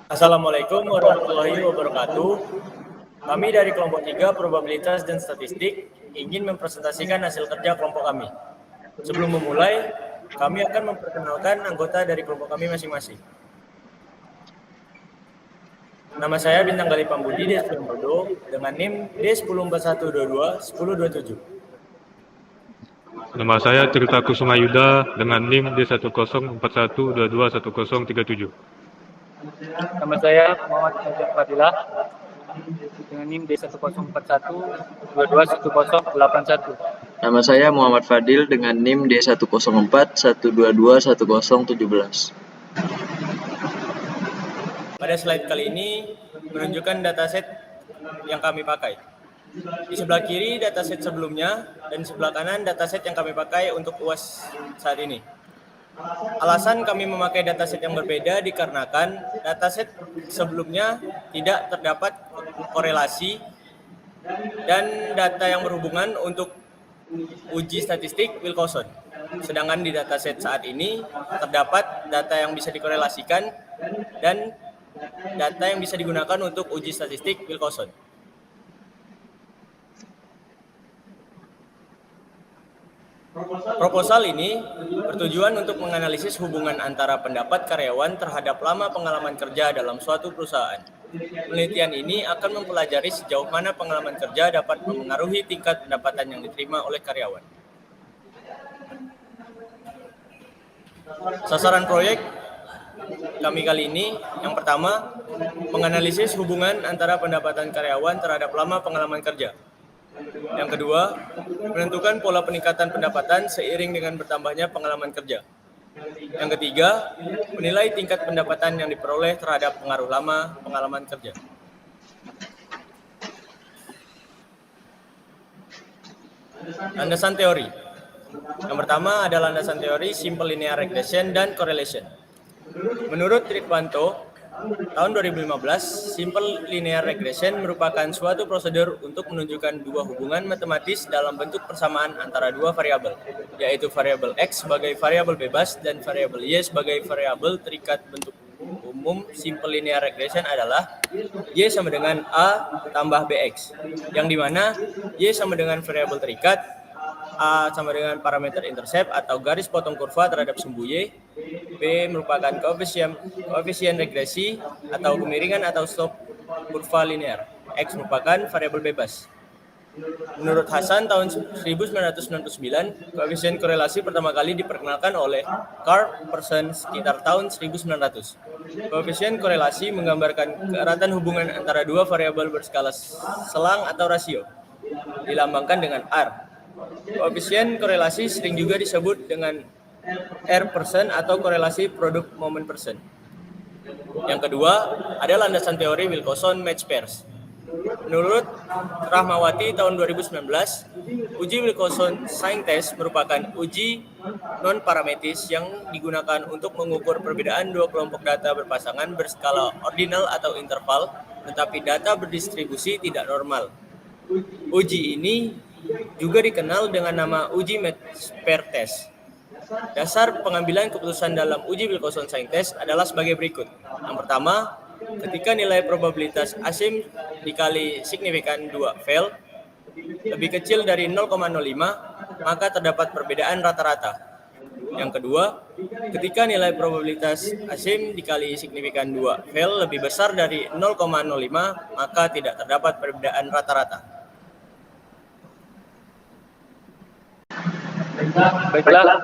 Assalamualaikum warahmatullahi wabarakatuh. Kami dari kelompok 3 probabilitas dan statistik ingin mempresentasikan hasil kerja kelompok kami. Sebelum memulai, kami akan memperkenalkan anggota dari kelompok kami masing-masing. Nama saya Bintang Gali Pambudi D10 dengan NIM D1041221027. Nama saya Tirta Kusuma Yuda dengan NIM D1041221037. Nama saya Muhammad Fajar Fadilah dengan NIM D1041221081. Nama saya Muhammad Fadil dengan NIM D10412211017. Pada slide kali ini menunjukkan dataset yang kami pakai. Di sebelah kiri dataset sebelumnya dan di sebelah kanan dataset yang kami pakai untuk UAS saat ini. Alasan kami memakai dataset yang berbeda dikarenakan dataset sebelumnya tidak terdapat korelasi dan data yang berhubungan untuk uji statistik Wilcoxon. Sedangkan di dataset saat ini terdapat data yang bisa dikorelasikan dan data yang bisa digunakan untuk uji statistik Wilcoxon. Proposal ini bertujuan untuk menganalisis hubungan antara pendapat karyawan terhadap lama pengalaman kerja dalam suatu perusahaan. Penelitian ini akan mempelajari sejauh mana pengalaman kerja dapat memengaruhi tingkat pendapatan yang diterima oleh karyawan. Sasaran proyek kami kali ini, yang pertama, menganalisis hubungan antara pendapatan karyawan terhadap lama pengalaman kerja. Yang kedua, menentukan pola peningkatan pendapatan seiring dengan bertambahnya pengalaman kerja. Yang ketiga, menilai tingkat pendapatan yang diperoleh terhadap pengaruh lama pengalaman kerja. Landasan teori. Yang pertama adalah landasan teori simple linear regression dan correlation. Menurut Ridwanto, tahun 2015, simple linear regression merupakan suatu prosedur untuk menunjukkan dua hubungan matematis dalam bentuk persamaan antara dua variabel, yaitu variabel X sebagai variabel bebas dan variabel Y sebagai variabel terikat. Bentuk umum simple linear regression adalah Y sama dengan A tambah BX, yang dimana Y sama dengan variabel terikat, A sama dengan parameter intercept atau garis potong kurva terhadap sumbu Y, B merupakan koefisien regresi atau kemiringan atau slope kurva linear, X merupakan variabel bebas. Menurut Hasan tahun 1999, koefisien korelasi pertama kali diperkenalkan oleh Karl Pearson sekitar tahun 1900. Koefisien korelasi menggambarkan keeratan hubungan antara dua variabel berskala selang atau rasio, dilambangkan dengan R. Koefisien korelasi sering juga disebut dengan R% atau korelasi produk moment percent. Yang kedua adalah landasan teori Wilcoxon match pairs. Menurut Rahmawati tahun 2019, uji Wilcoxon sign test merupakan uji non-parametis yang digunakan untuk mengukur perbedaan dua kelompok data berpasangan berskala ordinal atau interval, tetapi data berdistribusi tidak normal. Uji ini juga dikenal dengan nama uji match pair test. Dasar pengambilan keputusan dalam uji Wilcoxon sign test adalah sebagai berikut. Yang pertama, ketika nilai probabilitas asim dikali signifikan 2 fail lebih kecil dari 0,05, maka terdapat perbedaan rata-rata. Yang kedua, ketika nilai probabilitas asim dikali signifikan 2 fail lebih besar dari 0,05, maka tidak terdapat perbedaan rata-rata. Baiklah,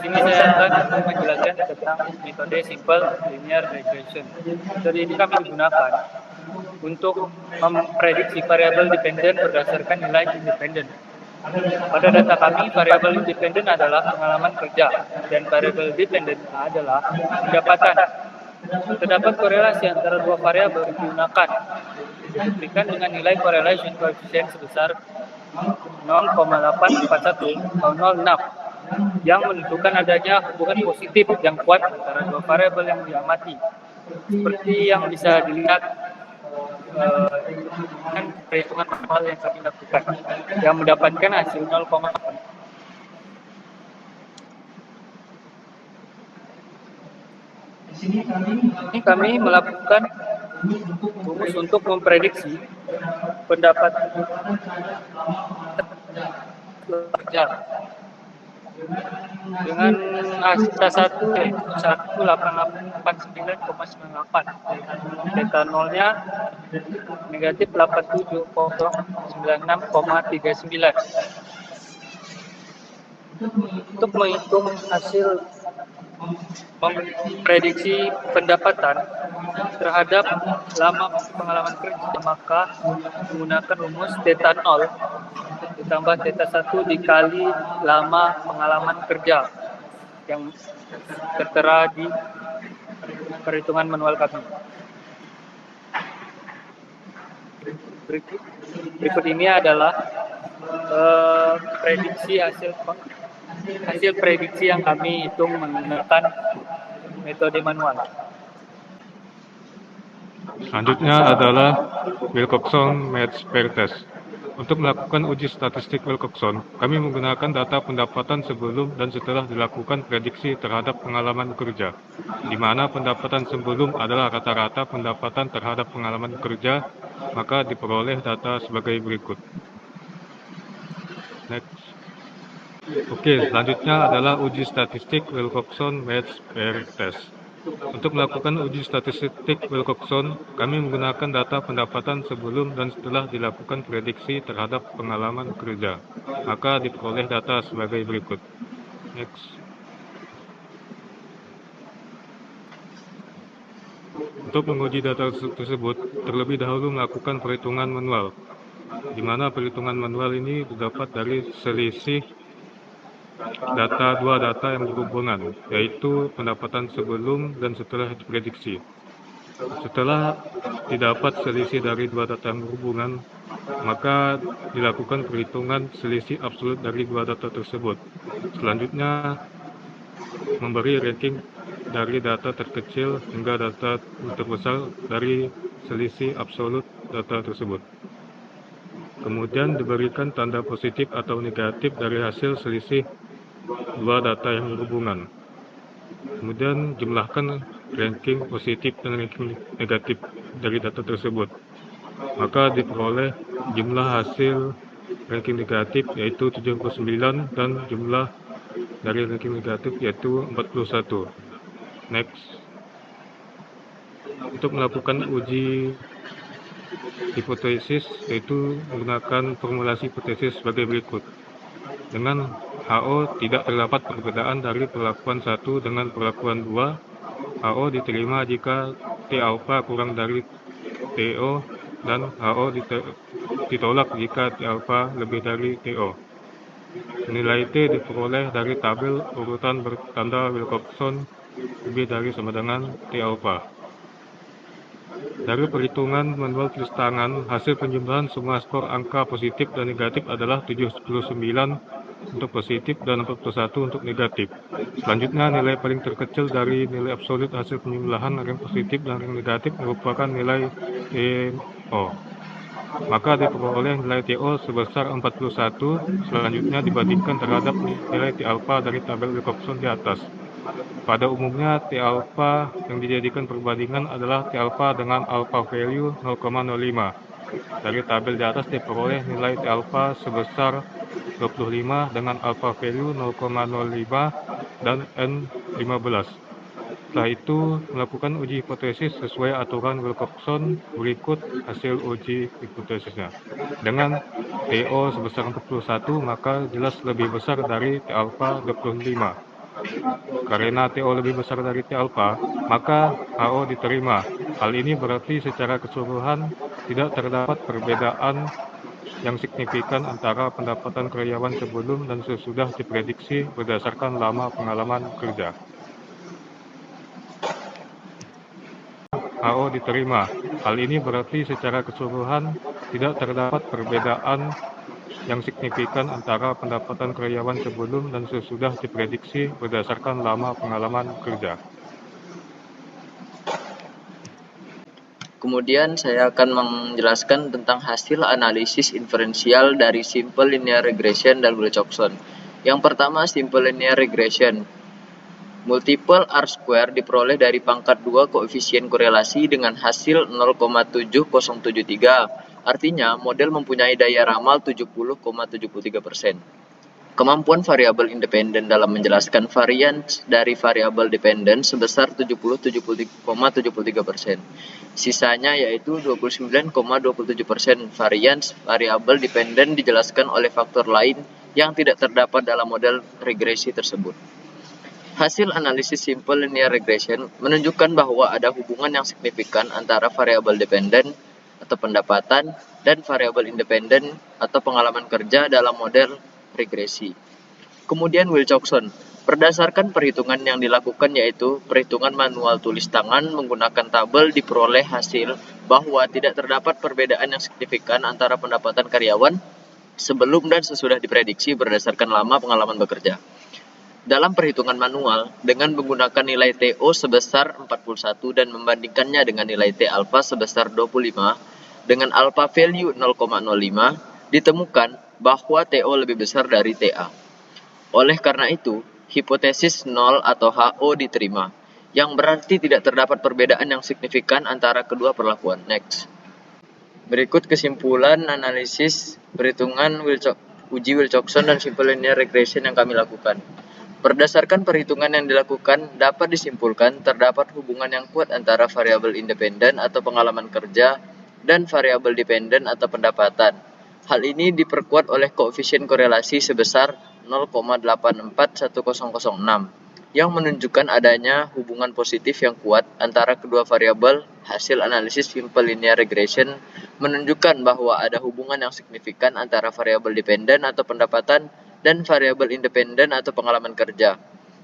sini saya akan menjelaskan tentang metode simple linear regression. Metode ini kami gunakan untuk memprediksi variabel dependen berdasarkan nilai independen. Pada data kami, variabel independen adalah pengalaman kerja dan variabel dependen adalah pendapatan. Terdapat korelasi antara dua variabel yang digunakan, diberikan dengan nilai correlation coefficient sebesar 0,841 atau 0,6 yang menunjukkan adanya hubungan positif yang kuat antara dua variabel yang diamati, seperti yang bisa dilihat dengan perhitungan manual yang kami lakukan, yang mendapatkan hasil 0,8. Ini kami melakukan rumus untuk memprediksi pendapat kerja dengan angka 1 yaitu 1889,98. Theta nolnya negatif 87,96,39. Untuk menghitung hasil memprediksi pendapatan terhadap lama pengalaman kerja, maka menggunakan rumus theta 0 ditambah theta 1 dikali lama pengalaman kerja yang tertera di perhitungan manual kami. Berikut ini adalah hasil prediksi yang kami hitung menggunakan metode manual. Selanjutnya adalah Wilcoxon Match Pair Test. Untuk melakukan uji statistik Wilcoxon, kami menggunakan data pendapatan sebelum dan setelah dilakukan prediksi terhadap pengalaman kerja, di mana pendapatan sebelum adalah rata-rata pendapatan terhadap pengalaman kerja, maka diperoleh data sebagai berikut. Next. Oke, selanjutnya adalah uji statistik Wilcoxon Match Pair Test. Untuk melakukan uji statistik Wilcoxon, kami menggunakan data pendapatan sebelum dan setelah dilakukan prediksi terhadap pengalaman kerja, maka diperoleh data sebagai berikut. Next. Untuk menguji data tersebut, terlebih dahulu melakukan perhitungan manual, di mana perhitungan manual ini didapat dari selisih dua data yang berhubungan, yaitu pendapatan sebelum dan setelah diprediksi. Setelah didapat selisih dari dua data yang berhubungan, maka dilakukan perhitungan selisih absolut dari dua data tersebut. Selanjutnya, memberi ranking dari data terkecil hingga data terbesar dari selisih absolut data tersebut. Kemudian diberikan tanda positif atau negatif dari hasil selisih dua data yang berhubungan. Kemudian jumlahkan ranking positif dan ranking negatif dari data tersebut. Maka diperoleh jumlah hasil ranking negatif yaitu 79 dan jumlah dari ranking negatif yaitu 41. Next. Untuk melakukan uji hipotesis yaitu menggunakan formulasi hipotesis sebagai berikut. Dengan HO tidak terdapat perbedaan dari perlakuan 1 dengan perlakuan 2. HO diterima jika T alpha kurang dari TO dan HO ditolak jika T alpha lebih dari TO. Nilai T diperoleh dari tabel urutan bertanda Wilcoxon lebih dari sama dengan T alpha. Dari perhitungan manual tulis tangan, hasil penjumlahan semua skor angka positif dan negatif adalah 79 untuk positif dan 41 untuk negatif. Selanjutnya, nilai paling terkecil dari nilai absolut hasil penjumlahan ring positif dan ring negatif merupakan nilai TO. Maka diperoleh nilai TO sebesar 41, selanjutnya dibandingkan terhadap nilai T alpha dari tabel Wilcoxon di atas. Pada umumnya, T alpha yang dijadikan perbandingan adalah T alpha dengan alpha value 0,05. Dari tabel di atas diperoleh nilai T alpha sebesar 25 dengan alpha value 0,05 dan N15. Setelah itu, melakukan uji hipotesis sesuai aturan Wilcoxon. Berikut hasil uji hipotesisnya. Dengan TO sebesar 41, maka jelas lebih besar dari T alpha 25. Karena TO lebih besar dari T alpha, maka HO diterima. Hal ini berarti secara keseluruhan tidak terdapat perbedaan yang signifikan antara pendapatan karyawan sebelum dan sesudah diprediksi berdasarkan lama pengalaman kerja. HO diterima. Hal ini berarti secara keseluruhan tidak terdapat perbedaan yang signifikan antara pendapatan karyawan sebelum dan sesudah diprediksi berdasarkan lama pengalaman kerja. Kemudian saya akan menjelaskan tentang hasil analisis inferensial dari simple linear regression dan Wilcoxon. Yang pertama, simple linear regression. Multiple R-square diperoleh dari pangkat 2 koefisien korelasi dengan hasil 0,7073. Artinya, model mempunyai daya ramal 70,73%. Kemampuan variabel independen dalam menjelaskan varians dari variabel dependen sebesar 70,73%. Sisanya yaitu 29,27% varians variabel dependen dijelaskan oleh faktor lain yang tidak terdapat dalam model regresi tersebut. Hasil analisis simple linear regression menunjukkan bahwa ada hubungan yang signifikan antara variabel dependen atau pendapatan dan variabel independen atau pengalaman kerja dalam model regresi. Kemudian Wilcoxon, berdasarkan perhitungan yang dilakukan yaitu perhitungan manual tulis tangan menggunakan tabel diperoleh hasil bahwa tidak terdapat perbedaan yang signifikan antara pendapatan karyawan sebelum dan sesudah diprediksi berdasarkan lama pengalaman bekerja. Dalam perhitungan manual, dengan menggunakan nilai TO sebesar 41 dan membandingkannya dengan nilai T alpha sebesar 25, dengan alpha value 0,05, ditemukan bahwa TO lebih besar dari TA. Oleh karena itu, hipotesis 0 atau HO diterima, yang berarti tidak terdapat perbedaan yang signifikan antara kedua perlakuan. Next. Berikut kesimpulan analisis perhitungan uji Wilcoxon dan simple linear regression yang kami lakukan. Berdasarkan perhitungan yang dilakukan, dapat disimpulkan terdapat hubungan yang kuat antara variabel independen atau pengalaman kerja dan variabel dependen atau pendapatan. Hal ini diperkuat oleh koefisien korelasi sebesar 0,841006 yang menunjukkan adanya hubungan positif yang kuat antara kedua variabel. Hasil analisis simple linear regression menunjukkan bahwa ada hubungan yang signifikan antara variabel dependen atau pendapatan dan variabel independen atau pengalaman kerja.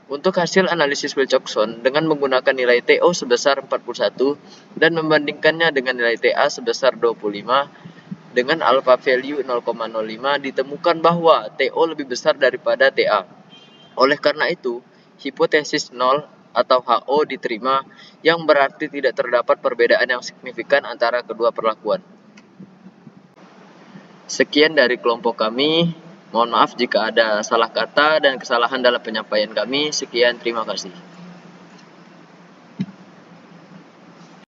Untuk hasil analisis Wilcoxon dengan menggunakan nilai TO sebesar 41 dan membandingkannya dengan nilai TA sebesar 25 dengan alpha value 0,05 ditemukan bahwa TO lebih besar daripada TA. Oleh karena itu, hipotesis 0 atau HO diterima yang berarti tidak terdapat perbedaan yang signifikan antara kedua perlakuan. Sekian dari kelompok kami. Mohon maaf jika ada salah kata dan kesalahan dalam penyampaian kami. Sekian, terima kasih.